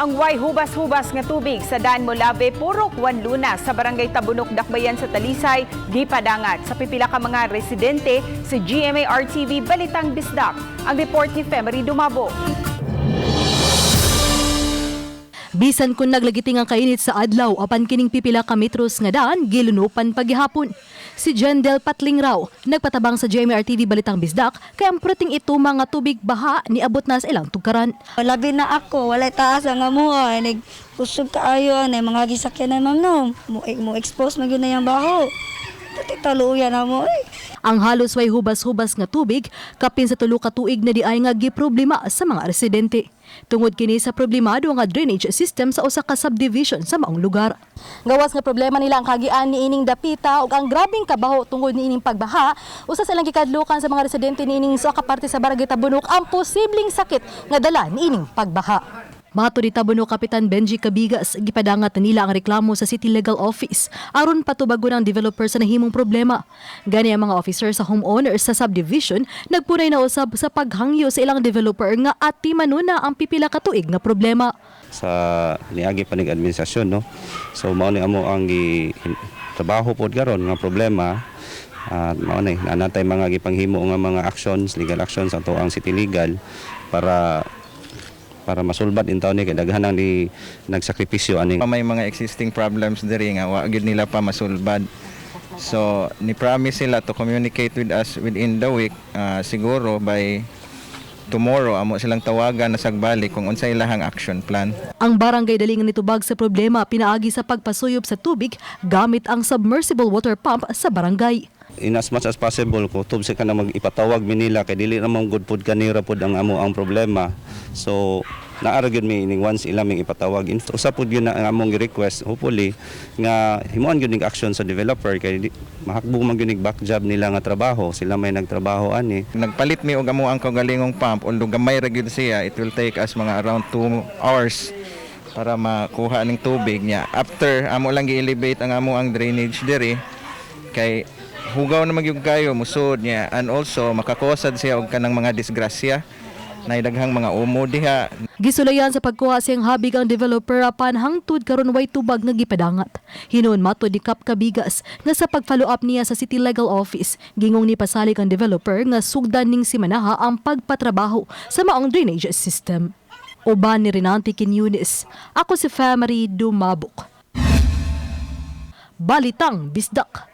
Ang way hubas-hubas nga tubig sa daan Molave Purok Juan Luna sa Barangay Tabunok, Dakbayan sa Talisay, di padangat sa pipila ka mga residente sa GMA RTV Balitang Bisdak. Ang report ni Femery Dumabo. Bisan kung naglagiting ang kainit sa adlaw apan kining pipila ka metros nga daan gilunupan paghihapon. Si Jendel Patling raw nagpatabang sa GMA-RTV Balitang Bisdak kay ang prating ito mga tubig baha niabot na sa ilang tugkaran. Labi na ako, walay taas ang amuha, nagkusog kaayo na mga gisakyan na mamnom. Mo expose magyud na yang baho. Taluyan na mo Ang halos way hubas-hubas nga tubig kapin sa tulo ka tuig na di ay nga giproblema sa mga residente. Tungod kini sa problemado nga drainage system sa usa ka subdivision sa maong lugar. Gawas nga problema nila ang kagian niining dapita ug ang grabing kabaho tungod niining pagbaha, usa sa ilang gikadlukan sa mga residente niining sa kaparte sa Barangay Tabunok ang posibleng sakit nga dala niining pagbaha. Mato ni Tabunok Kapitan Benji Cabigas, gipadangat na nila ang reklamo sa City Legal Office aron patubagon ang developer sa nahimong problema. Gani ang mga officer sa homeowner sa subdivision nagpunay na usab sa paghangyo sa ilang developer nga ati manuna ang pipila ka tuig nga problema. Sa niagi panig administrasyon, no? So mao ni amo ang trabaho pod karon nga problema. At mao ni nanatay mga gipanghimo nga mga actions, legal actions ato ang City Legal para masulbad in taon ni kay daghan ang nagsakripisyo ani. May mga existing problems diri nga wa gyud nila pa masulbad. So ni promise sila to communicate with us within the week, siguro by tomorrow amo silang tawagan na sagbalik kung unsay ilahang action plan. Ang barangay dali nga nitubag sa problema pinaagi sa pagpasuyop sa tubig gamit ang submersible water pump sa barangay. In as much as possible ko tub sa kana magipatawag mi nila kay dili namang good food kanira pod ang amo ang problema. So naara gyud mi ining once ilaming ipatawag usa pod gyud na ang among request hopefully nga himuon gyud ning action sa developer kay mahakbong man gyud ning back job nila nga trabaho, sila may nagtrabaho ani. Nagpalit mi og amo ang kaugalingong pump although gamay ra gyud siya, it will take us mga around 2 hours para makuha ning tubig niya. After amo lang gi-elevate ang amo ang drainage diri kay hugaw na magyug kayo musod niya and also makakosad siya og kanang mga disgrasya na daghang mga umo diha. Gisulayan sa pagkuha siyang habig ang developer apan hangtod karon way tubag nga gipadangat. Hinon mato ni Kap Cabigas nga sa pag-follow up niya sa City Legal Office, gingong ni pasalig ang developer nga sugdan ning simanaha ang pagpatrabaho sa maong drainage system. Uban ni Renante Quiñones, ako si Femery Dumabok. Balitang Bisdak.